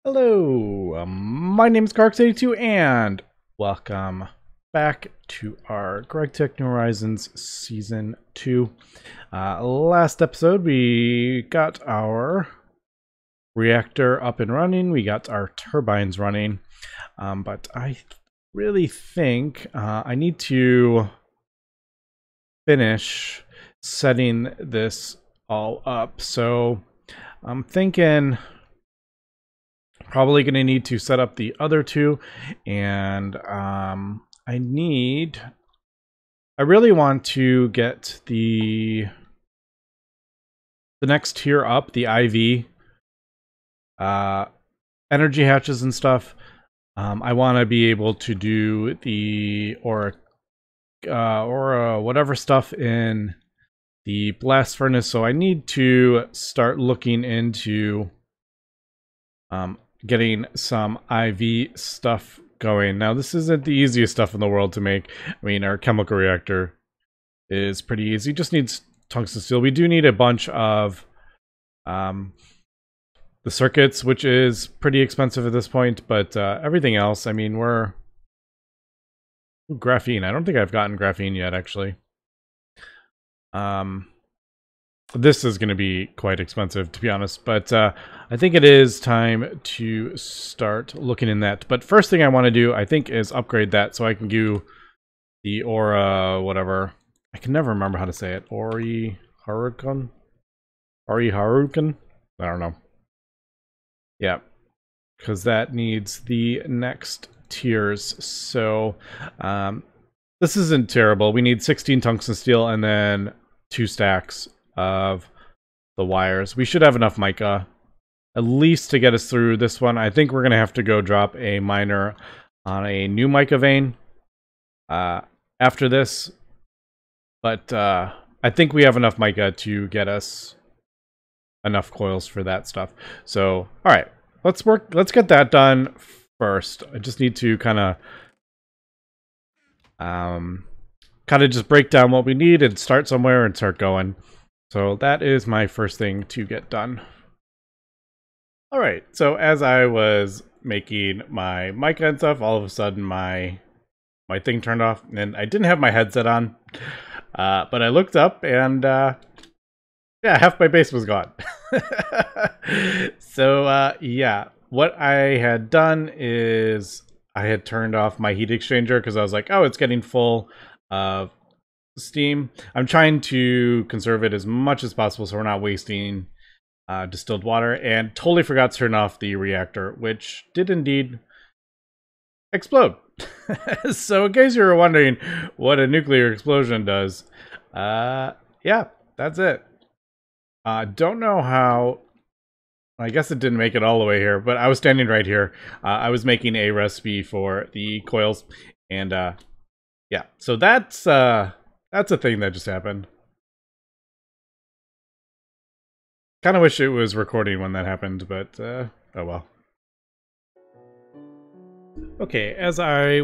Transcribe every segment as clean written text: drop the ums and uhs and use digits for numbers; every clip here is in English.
Hello, my name is Karks82 and welcome back to our GregTech New Horizons Season 2. Last episode we got our reactor up and running, we got our turbines running, but I really think I need to finish setting this all up. So I'm thinking probably going to need to set up the other two, and I really want to get the next tier up, the IV energy hatches and stuff. I want to be able to do the or whatever stuff in the blast furnace, so I need to start looking into getting some IV stuff going. Now, this isn't the easiest stuff in the world to make. I mean, our chemical reactor is pretty easy. Just needs tungsten steel. We do need a bunch of the circuits, which is pretty expensive at this point, but everything else, I mean, we're... Ooh, graphene. I don't think I've gotten graphene yet, actually. This is going to be quite expensive, to be honest, but I think it is time to start looking in that. But first thing I want to do, I think, is upgrade that so I can do the Aura, whatever. I can never remember how to say it. Ori Harukan? Ori Harukan? I don't know. Yeah, because that needs the next tiers. So this isn't terrible. We need 16 tungsten steel and then 2 stacks of the wires. We should have enough mica, at least to get us through this one. I think we're going to have to go drop a miner on a new mica vein after this. But I think we have enough mica to get us enough coils for that stuff. So, alright, let's get that done first. I just need to kind of just break down what we need and start somewhere and start going. So that is my first thing to get done. Alright, so as I was making my mic and stuff, all of a sudden my thing turned off, and I didn't have my headset on. But I looked up and yeah, half my base was gone. So yeah, what I had done is I had turned off my heat exchanger because I was like, oh, it's getting full of steam. I'm trying to conserve it as much as possible so we're not wasting distilled water, and totally forgot to turn off the reactor, which did indeed explode. So in case you were wondering what a nuclear explosion does, yeah, that's it. Don't know how. I guess it didn't make it all the way here, but I was standing right here. I was making a recipe for the coils, and yeah, so that's a thing that just happened. Kind of wish it was recording when that happened, but oh well. Okay, as I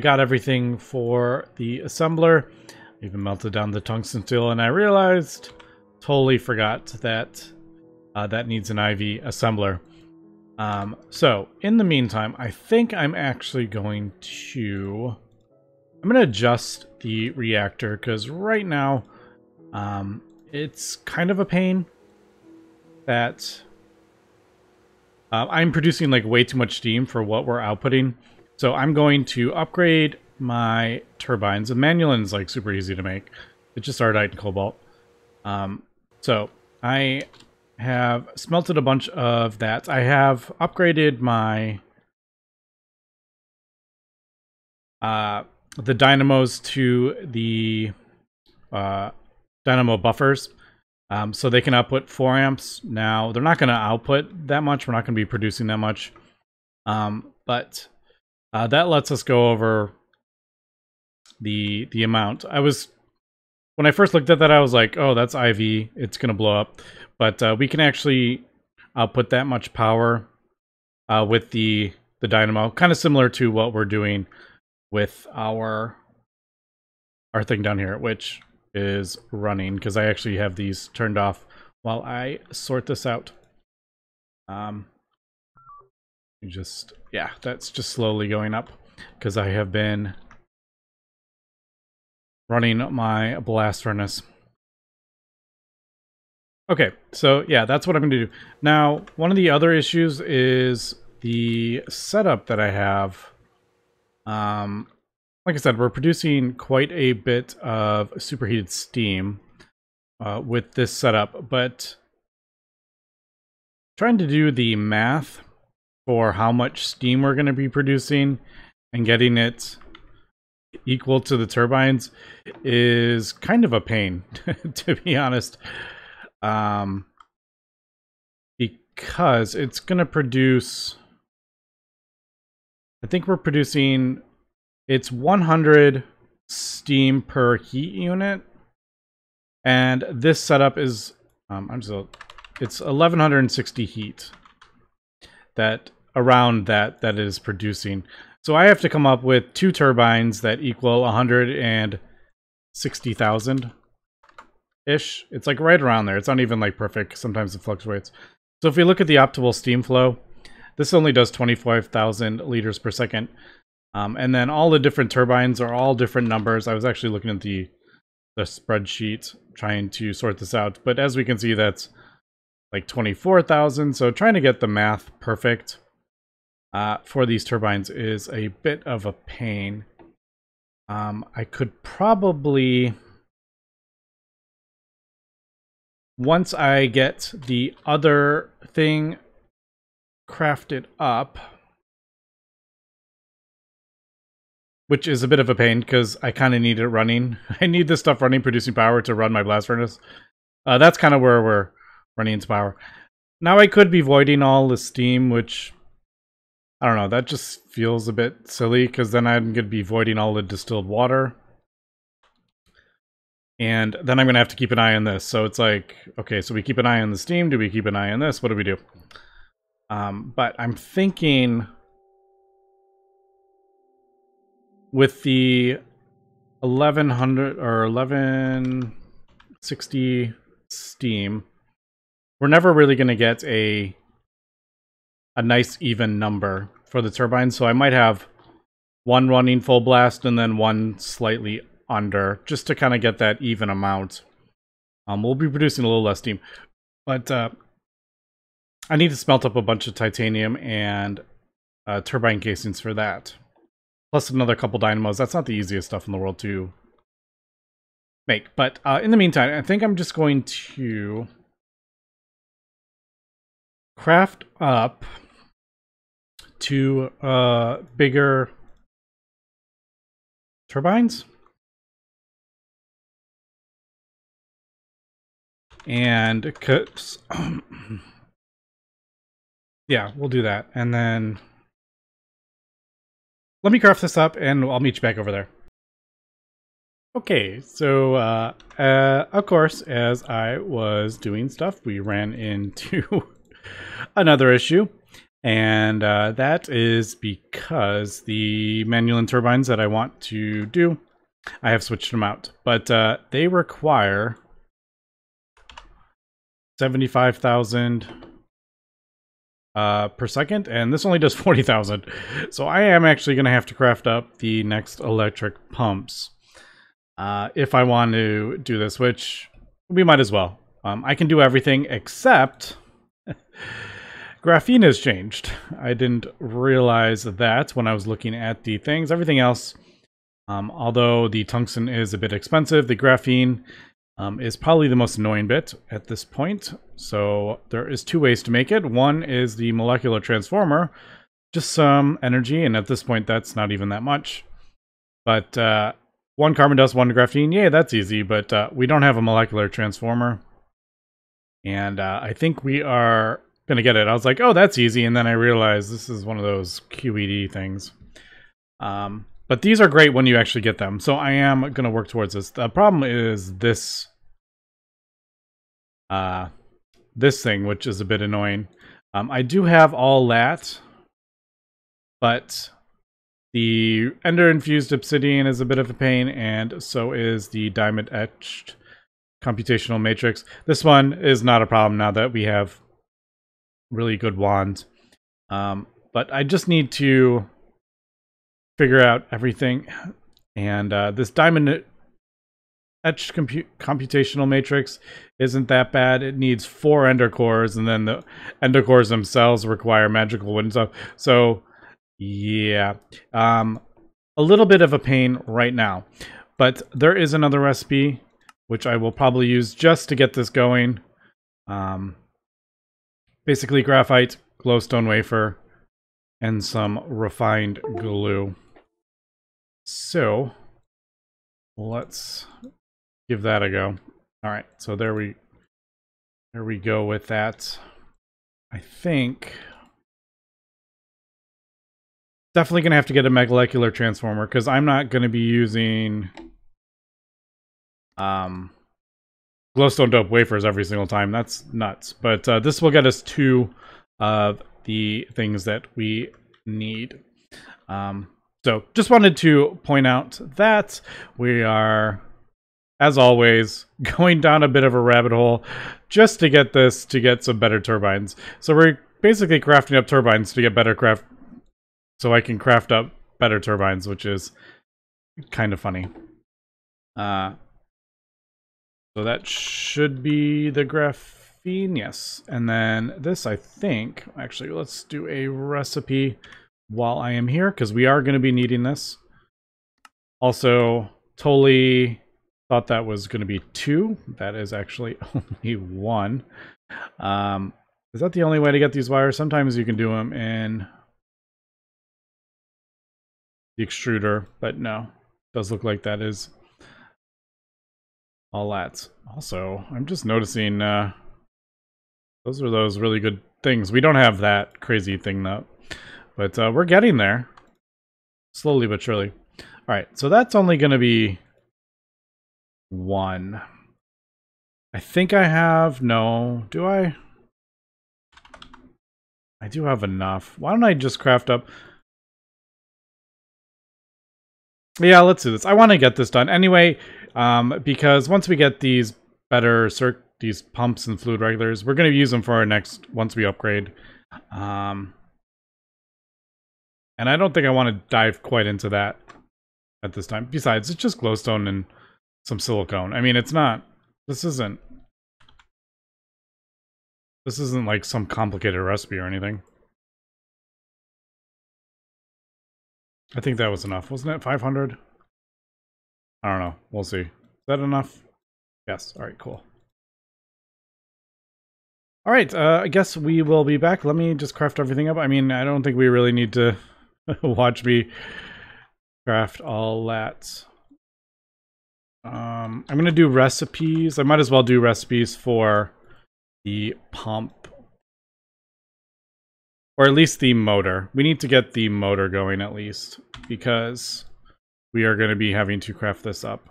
got everything for the assembler, even melted down the tungsten steel, and I realized, totally forgot that that needs an IV assembler. So in the meantime, I think I'm actually going to adjust the reactor, because right now it's kind of a pain that I'm producing like way too much steam for what we're outputting. So I'm going to upgrade my turbines. The Manulan is like super easy to make. It's just Ardite and Cobalt. So I have smelted a bunch of that. I have upgraded my the dynamos to the dynamo buffers, so they can output 4 amps. Now they're not going to output that much. We're not going to be producing that much, but that lets us go over the amount. When I first looked at that, I was like, oh, that's IV. It's going to blow up. But we can actually output that much power with the dynamo, kind of similar to what we're doing with our thing down here, which is running, because I actually have these turned off while I sort this out. Yeah, that's just slowly going up because I have been running my blast furnace. Okay, so yeah, that's what I'm going to do. Now, one of the other issues is the setup that I have. Like I said, we're producing quite a bit of superheated steam with this setup, but trying to do the math for how much steam we're going to be producing and getting it equal to the turbines is kind of a pain, to be honest. Because it's going to produce, I think we're producing, it's 100 steam per heat unit, and this setup is it's 1160 heat that around that is producing. So I have to come up with 2 turbines that equal 160,000 ish. It's like right around there. It's not even like perfect. Sometimes it fluctuates. So if we look at the optimal steam flow, this only does 25,000 liters per second. And then all the different turbines are all different numbers. I was actually looking at the spreadsheet trying to sort this out. But as we can see, that's like 24,000. So trying to get the math perfect for these turbines is a bit of a pain. I could probably, once I get the other thing crafted up, which is a bit of a pain because I kind of need it running. I need this stuff running, producing power to run my blast furnace. That's kind of where we're running into power. Now I could be voiding all the steam, which, I don't know, that just feels a bit silly because then I'm going to be voiding all the distilled water. And then I'm going to have to keep an eye on this. So it's like, okay, so we keep an eye on the steam. Do we keep an eye on this? What do we do? But I'm thinking with the 1100 or 1160 steam, we're never really going to get a nice even number for the turbine. So I might have one running full blast and then one slightly under, just to kind of get that even amount. We'll be producing a little less steam, but I need to smelt up a bunch of titanium and turbine casings for that. Plus another couple dynamos. That's not the easiest stuff in the world to make. But in the meantime, I think I'm just going to craft up 2 bigger turbines. And yeah, we'll do that. And then let me craft this up and I'll meet you back over there. Okay, so of course, as I was doing stuff, we ran into another issue. And that is because the Manulan turbines that I want to do, I have switched them out. But they require 75,000 per second, and this only does 40,000. So I am actually going to have to craft up the next electric pumps if I want to do this, which we might as well. I can do everything except graphene has changed. I didn't realize that when I was looking at the things. Everything else, although the tungsten is a bit expensive, the graphene is probably the most annoying bit at this point. So there is 2 ways to make it. One is the molecular transformer, just some energy, and at this point that's not even that much. But 1 carbon dust, 1 graphene, yeah, that's easy, but we don't have a molecular transformer. And I think we are gonna get it. I was like, oh, that's easy, and then I realized this is one of those QED things. But these are great when you actually get them. So I am going to work towards this. The problem is this this thing, which is a bit annoying. I do have all that, but the ender-infused obsidian is a bit of a pain, and so is the diamond-etched computational matrix. This one is not a problem now that we have really good wand. But I just need to figure out everything. And this diamond etched computational matrix isn't that bad. It needs 4 ender cores, and then the ender cores themselves require magical wood and stuff. So yeah, a little bit of a pain right now. But there is another recipe, which I will probably use just to get this going. Basically graphite, glowstone wafer, and some refined glue. So let's give that a go. All right, so there we go with that. I think definitely gonna have to get a molecular transformer because I'm not gonna be using glowstone dope wafers every single time. That's nuts. But this will get us 2 of the things that we need. So just wanted to point out that we are, as always, going down a bit of a rabbit hole just to get this, to get some better turbines. So we're basically crafting up turbines to get better so I can craft up better turbines, which is kind of funny. So that should be the graphene, yes. And then this, I think, actually, let's do a recipe while I am here, because we are going to be needing this. Also, totally thought that was going to be 2. That is actually only 1. Is that the only way to get these wires? Sometimes you can do them in the extruder, but no. Does look like that is all that. Also, I'm just noticing those are those really good things. We don't have that crazy thing though, but we're getting there. Slowly but surely. Alright, so that's only going to be 1. I think I have... No. Do I? I do have enough. Why don't I just craft up... Yeah, let's do this. I want to get this done anyway, because once we get these better these pumps and fluid regulators, we're going to use them for our next, once we upgrade. And I don't think I want to dive quite into that at this time. Besides, it's just glowstone and some silicone. I mean, it's not... This isn't like some complicated recipe or anything. I think that was enough. Wasn't it 500? I don't know. We'll see. Is that enough? Yes. All right, cool. All right, I guess we will be back. Let me just craft everything up. I mean, I don't think we really need to watch me craft all that. I'm going to do recipes. I might as well do recipes for the pump. Or at least the motor. We need to get the motor going at least, because we are going to be having to craft this up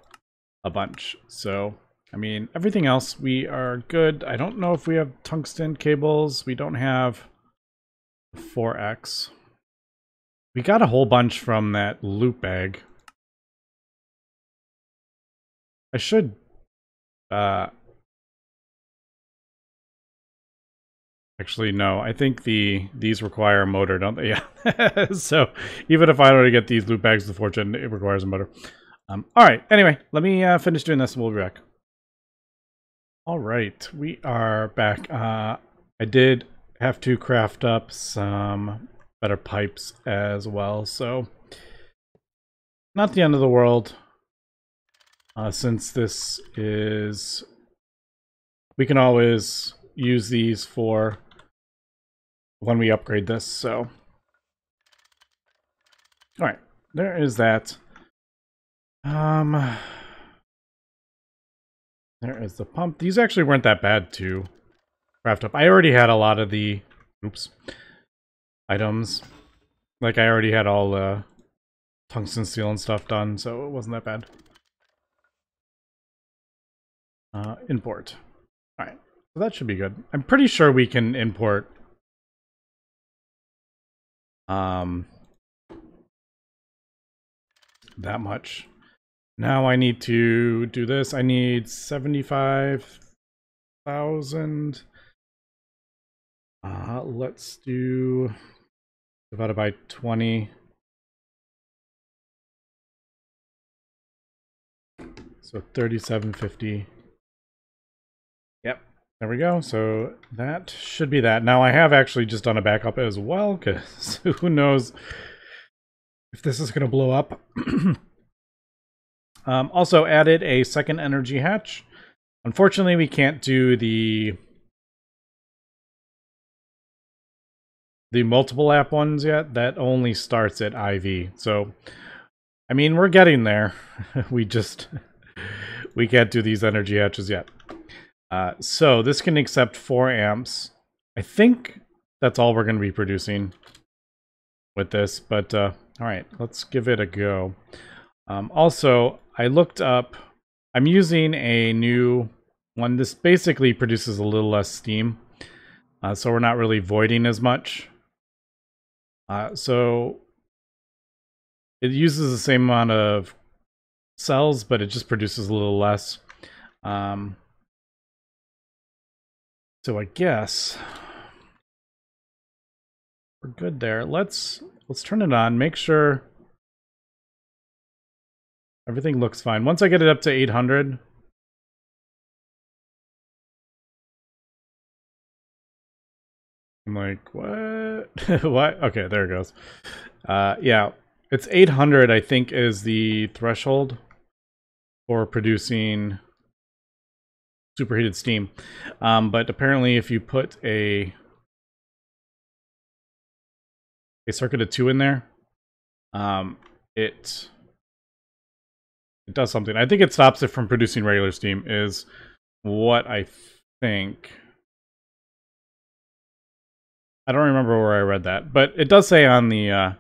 a bunch. So, I mean, everything else we are good. I don't know if we have tungsten cables. We don't have 4X. We got a whole bunch from that loot bag. I should... Actually, no. I think these require a motor, don't they? Yeah. So even if I don't get these loot bags of fortune, it requires a motor. All right. Anyway, let me finish doing this and we'll be back. All right. We are back. I did have to craft up some better pipes as well. So not the end of the world. Since this is... We can always use these for... when we upgrade this, so... Alright, there is that. There is the pump. These actually weren't that bad to craft up. I already had a lot of the... Oops. Items. Like, I already had all the tungsten steel and stuff done, so it wasn't that bad. Import. Alright, so that should be good. I'm pretty sure we can import... that much. Now I need to do this. I need 75,000 Let's do divided by 20. So 3750. Yep, there we go. So that should be that. Now I have actually just done a backup as well, because who knows if this is going to blow up. Also added a second energy hatch. Unfortunately, we can't do the multiple app ones yet. That only starts at IV. So, I mean, we're getting there. we can't do these energy hatches yet. So this can accept 4 amps. I think that's all we're going to be producing with this. But all right, let's give it a go. Also, I looked up. I'm using a new one. This basically produces a little less steam, so we're not really voiding as much. So it uses the same amount of cells, but it just produces a little less. So I guess we're good there. Let's turn it on. Make sure everything looks fine. Once I get it up to 800, I'm like, what? What? Okay, there it goes. Yeah, it's 800, I think, is the threshold for producing superheated steam. But apparently if you put a circuit of 2 in there, it does something. I think it stops it from producing regular steam, is what I think. I don't remember where I read that, but it does say on the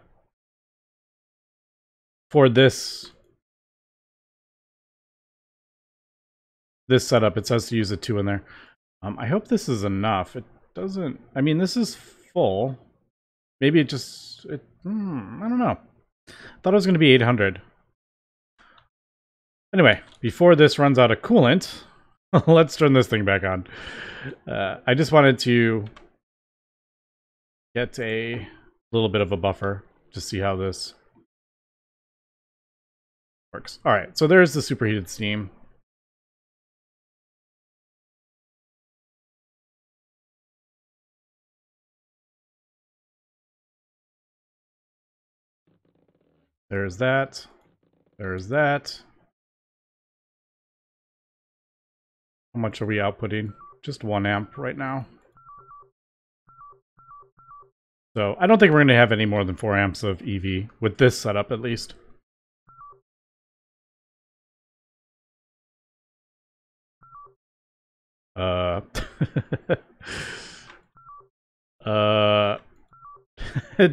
for this setup, it says to use a 2 in there. I hope this is enough. It doesn't. I mean, this is full. Maybe it just. I don't know. Thought it was going to be 800. Anyway, before this runs out of coolant, let's turn this thing back on. I just wanted to get a little bit of a buffer to see how this works. All right, so there's the superheated steam. There's that. There's that. How much are we outputting? Just 1 amp right now. So I don't think we're going to have any more than 4 amps of EV with this setup, at least.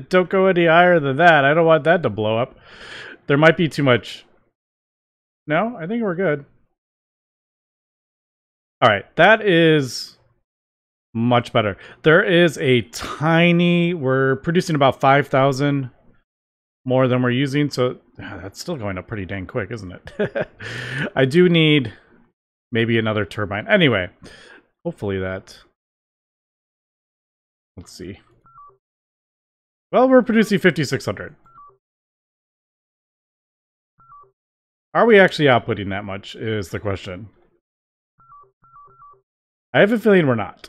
Don't go any higher than that. I don't want that to blow up. There might be too much. No, I think we're good. All right, that is much better. There is a tiny, we're producing about 5,000 more than we're using, so that's still going up pretty dang quick, isn't it? I do need maybe another turbine. Anyway, hopefully that. Let's see. Well, we're producing 5,600. Are we actually outputting that much is the question. I have a feeling we're not.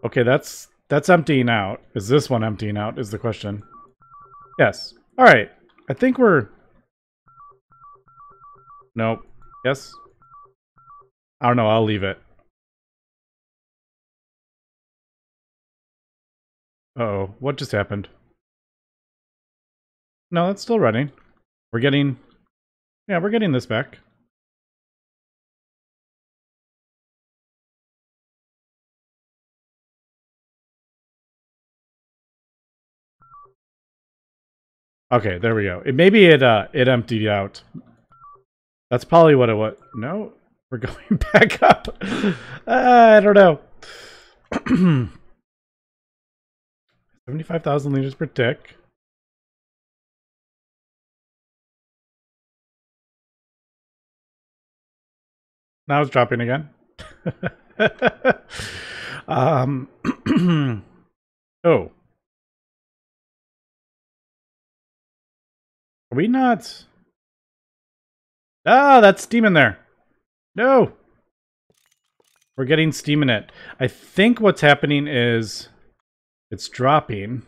Okay, that's emptying out. Is this one emptying out is the question. Yes. All right. I think we're... Nope. Yes? I don't know. I'll leave it. Uh-oh. What just happened? No, it's still running. We're getting... Yeah, we're getting this back. Okay, there we go. Maybe it emptied out. That's probably what it was. No, we're going back up. I don't know. 75,000 liters per tick. Now it's dropping again. um, oh, are we not? Ah, that's steam in there. No, we're getting steam in it. I think what's happening is it's dropping.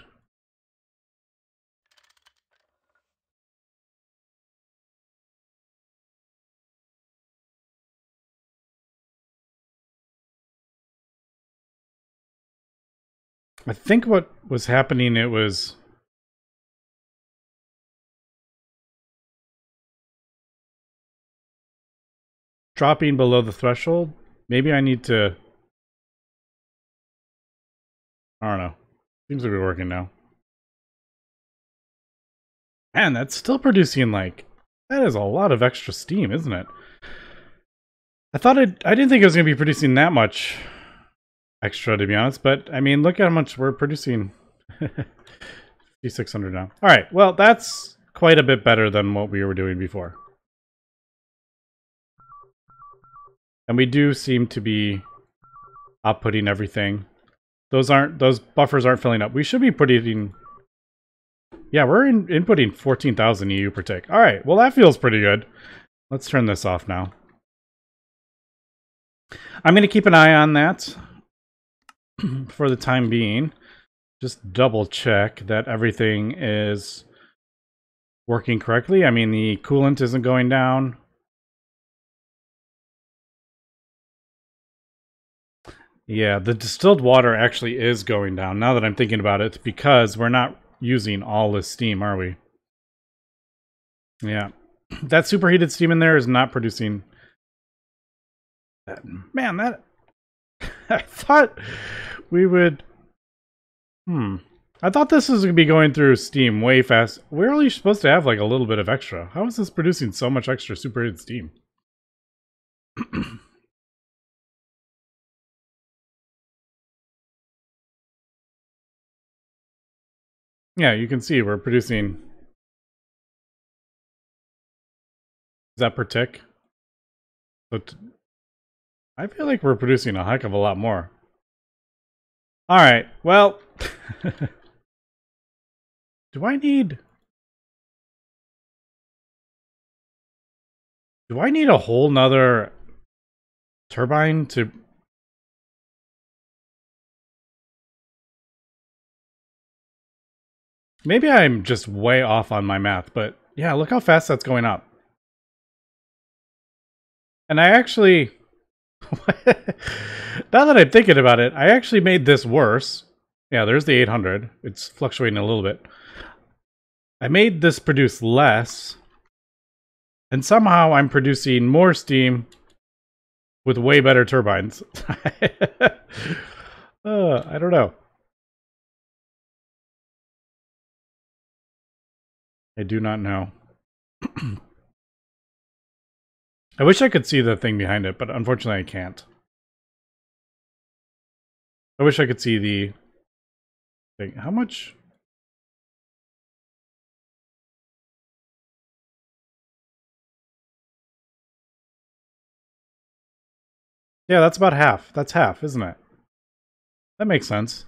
I think what was happening, it was dropping below the threshold. Maybe I need to, I don't know. Seems to be working now. Man, that's still producing like, that is a lot of extra steam, isn't it? I didn't think it was going to be producing that much extra, to be honest, but I mean, look at how much we're producing. 5,600 now. All right, well, that's quite a bit better than what we were doing before. And we do seem to be outputting everything. Those buffers aren't filling up. We should be putting, yeah, we're inputting 14,000 EU per tick. All right, well, that feels pretty good. Let's turn this off now. I'm going to keep an eye on that for the time being. Just double check that everything is working correctly. I mean, the coolant isn't going down. Yeah, the distilled water actually is going down now that I'm thinking about it, because we're not using all this steam, are we? Yeah. That superheated steam in there is not producing that. Man, that I thought we would I thought this was going to be going through steam way fast. We're only supposed to have like a little bit of extra. How is this producing so much extra superheated steam? Yeah, you can see we're producing. Is that per tick? So I feel like we're producing a heck of a lot more. All right, well, do I need a whole nother turbine to? Maybe I'm just way off on my math, but yeah, look how fast that's going up. And I actually, now that I'm thinking about it, I actually made this worse. Yeah, there's the 800. It's fluctuating a little bit. I made this produce less, and somehow I'm producing more steam with way better turbines. I don't know. I do not know. I wish I could see the thing behind it, but unfortunately I can't. I wish I could see the thing. How much? Yeah, that's about half. That's half, isn't it? That makes sense.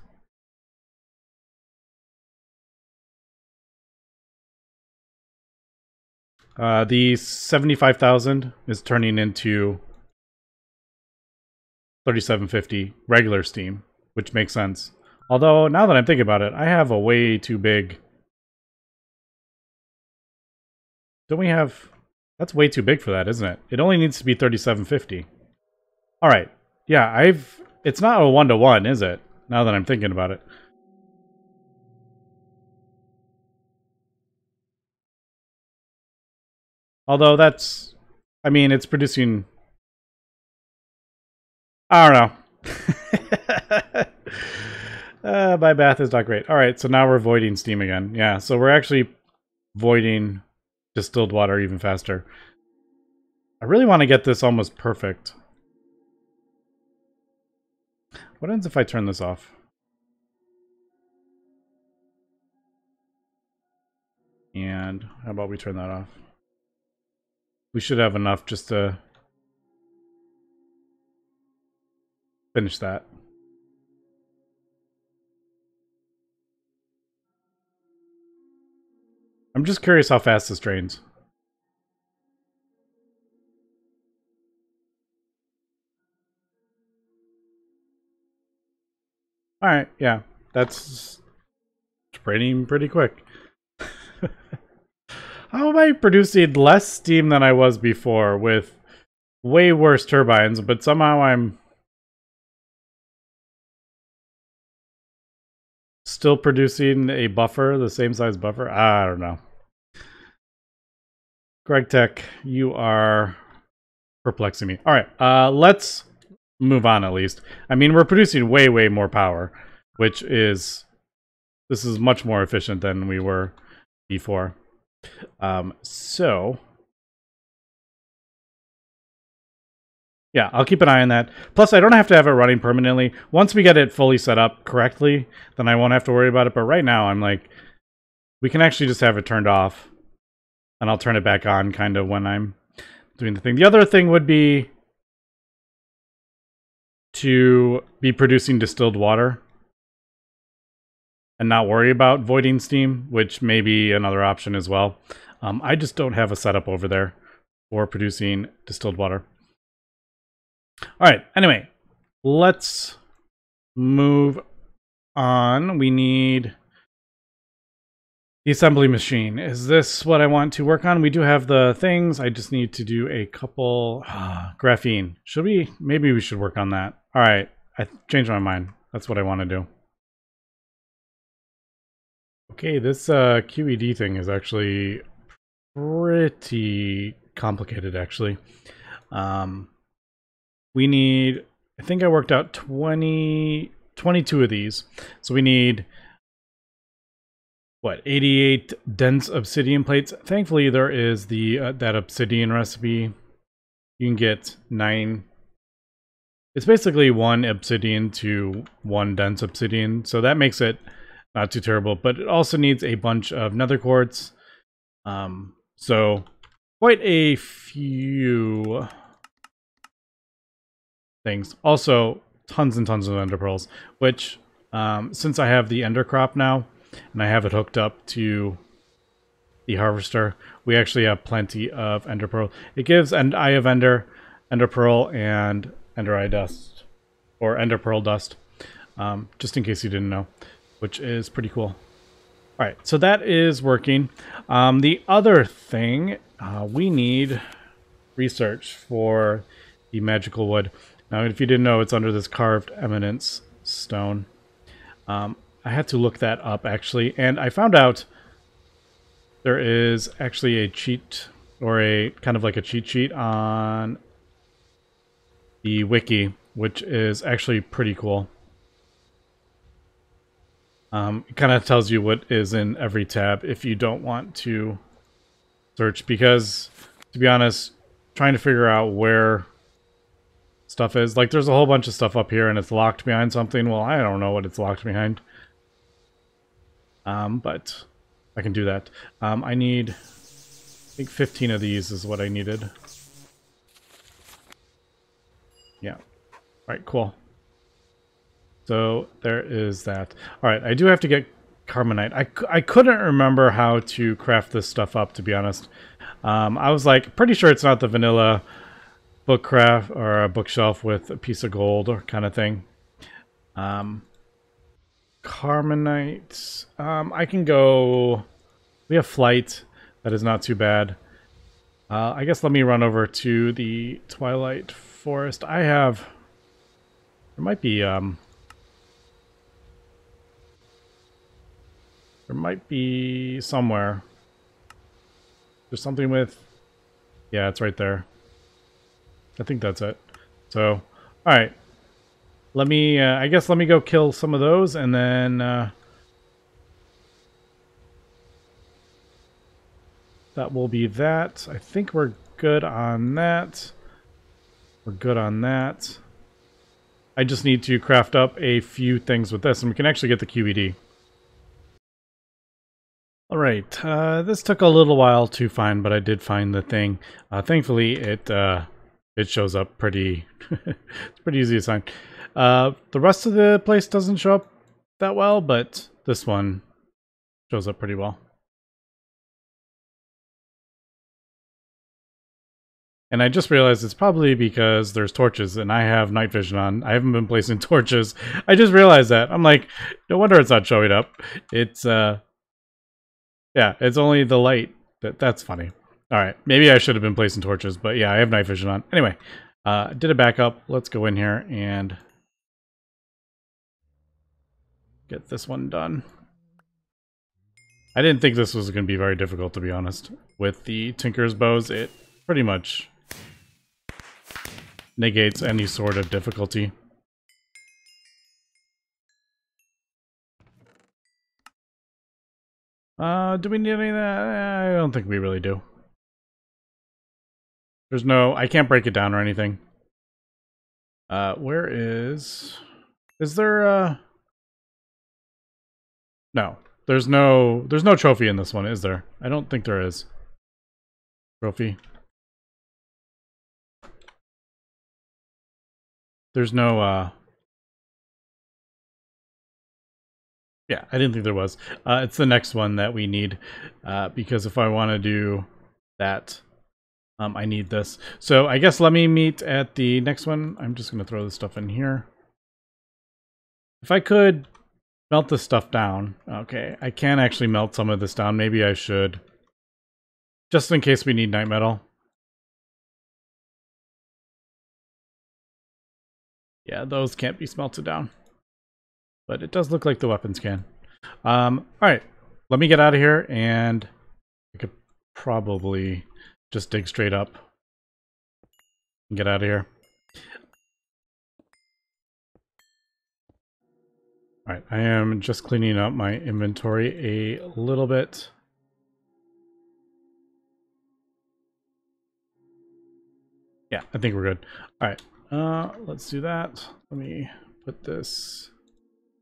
The 75,000 is turning into 3750 regular steam, which makes sense. Although, now that I'm thinking about it, I have a way too big. Don't we have... That's way too big for that, isn't it? It only needs to be 3750. Alright. Yeah, it's not a 1-to-1, is it? Now that I'm thinking about it. Although that's... I mean, it's producing... I don't know. My math is not great. Alright, so now we're voiding steam again. Yeah, so we're actually voiding distilled water even faster. I really want to get this almost perfect. What happens if I turn this off? And how about we turn that off? We should have enough just to... finish that. I'm just curious how fast this drains. All right, yeah, that's draining pretty quick. How am I producing less steam than I was before with way worse turbines, but somehow I'm still producing a buffer, the same size buffer? I don't know. Greg Tech, you are perplexing me. All right, let's move on at least. I mean, we're producing way, way more power, which is... This is much more efficient than we were before. So... Yeah, I'll keep an eye on that. Plus, I don't have to have it running permanently. Once we get it fully set up correctly, then I won't have to worry about it. But right now, I'm like... We can actually just have it turned off. And I'll turn it back on kind of when I'm doing the thing. The other thing would be to be producing distilled water and not worry about voiding steam, which may be another option as well. I just don't have a setup over there for producing distilled water. All right, anyway, let's move on. We need... The assembly machine. Is this what I want to work on? We do have the things. I just need to do a couple... graphene. Should we? Maybe we should work on that. All right. I changed my mind. That's what I want to do. Okay, this QED thing is actually pretty complicated, actually. We need... I think I worked out 22 of these. So we need... What, 88 dense obsidian plates? Thankfully, there is the that obsidian recipe. You can get 9. It's basically 1 obsidian to 1 dense obsidian, so that makes it not too terrible. But it also needs a bunch of nether quartz. So quite a few things. Also, tons and tons of ender pearls, which since I have the ender crop now, and I have it hooked up to the harvester, we actually have plenty of ender pearl. It gives an eye of ender, ender pearl, and ender eye dust, or ender pearl dust, just in case you didn't know, which is pretty cool. All right, so that is working. The other thing, we need research for the magical wood. Now, if you didn't know, it's under this carved eminence stone. I had to look that up, actually, and I found out there is actually a cheat, or a kind of like a cheat sheet on the wiki, which is actually pretty cool. It kind of tells you what is in every tab if you don't want to search, because, to be honest, trying to figure out where stuff is, like, there's a whole bunch of stuff up here and it's locked behind something. Well, I don't know what it's locked behind. But I can do that. I need, I think 15 of these is what I needed. Yeah. All right, cool. So there is that. All right, I do have to get carbonite. I couldn't remember how to craft this stuff up, to be honest. I was like, pretty sure it's not the vanilla book craft or a bookshelf with a piece of gold or kind of thing. Carbonite. I can go... We have flight. That is not too bad. I guess let me run over to the Twilight Forest. I have... There might be... There might be somewhere. There's something with... Yeah, it's right there. I think that's it. So, alright. Let me, I guess let me go kill some of those, and then... that will be that. I think we're good on that. We're good on that. I just need to craft up a few things with this, and we can actually get the QED. Alright, this took a little while to find, but I did find the thing. Thankfully, it shows up pretty... it's pretty easy to find. The rest of the place doesn't show up that well, but this one shows up pretty well. And I just realized it's probably because there's torches and I have night vision on. I haven't been placing torches. I just realized that. I'm like, no wonder it's not showing up. It's, yeah, it's only the light. That's funny. All right, maybe I should have been placing torches, but yeah, I have night vision on. Anyway, did a backup. Let's go in here and get this one done. I didn't think this was going to be very difficult, to be honest. With the Tinker's bows, it pretty much negates any sort of difficulty. Do we need any of that? I don't think we really do. There's no... I can't break it down or anything. Where is... Is there, No. There's no trophy in this one, is there? I don't think there is. Trophy. There's no, yeah, I didn't think there was. It's the next one that we need, because if I want to do that, I need this. So I guess let me meet at the next one. I'm just going to throw this stuff in here. If I could melt this stuff down. Okay, I can actually melt some of this down. Maybe I should. Just in case we need night metal. Yeah, those can't be smelted down. But it does look like the weapons can. Alright, let me get out of here, and I could probably just dig straight up and get out of here. Alright, I am just cleaning up my inventory a little bit. Yeah, I think we're good. Alright, let's do that. Let me put this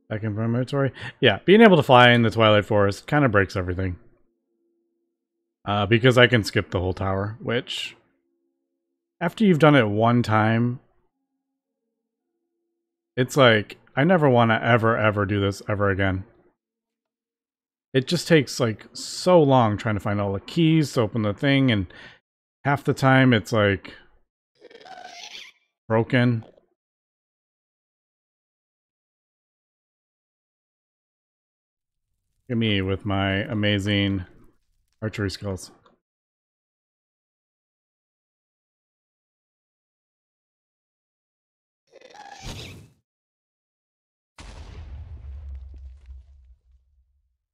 back in my inventory. Yeah, being able to fly in the Twilight Forest kind of breaks everything. Because I can skip the whole tower, which, after you've done it one time, it's like, I never want to ever do this ever again. It just takes like so long trying to find all the keys to open the thing, and half the time it's like broken. Look at me with my amazing archery skills.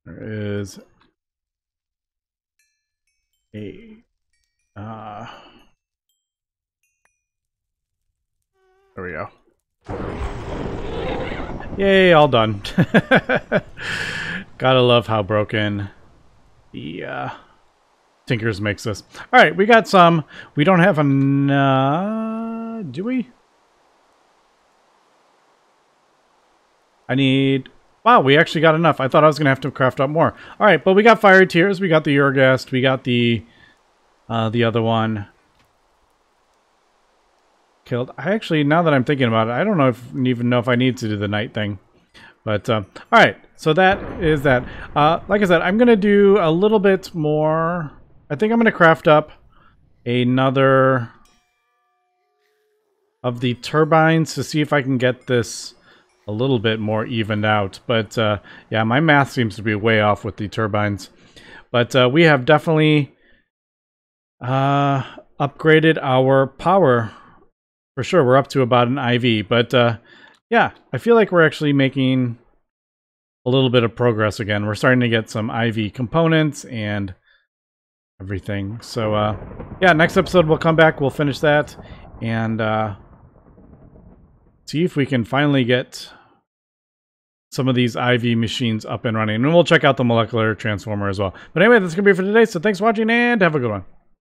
There is a there we go. Yay, all done. Gotta love how broken the Tinkers makes this. Alright, we got some. We don't have enough. Do we? I need... Wow, we actually got enough. I thought I was going to have to craft up more. Alright, but we got Fiery Tears, we got the Urgast, we got the other one killed. I actually, now that I'm thinking about it, I don't know even know if I need to do the night thing. But, alright, so that is that. Like I said, I'm going to do a little bit more. I think I'm going to craft up another of the turbines to see if I can get this a little bit more evened out. But yeah, my math seems to be way off with the turbines. But we have definitely upgraded our power. For sure, we're up to about an IV. But yeah, I feel like we're actually making a little bit of progress again. We're starting to get some IV components and everything. So yeah, next episode we'll come back, we'll finish that, and see if we can finally get some of these IV machines up and running. And we'll check out the molecular transformer as well. But anyway, that's going to be it for today. So thanks for watching and have a good one.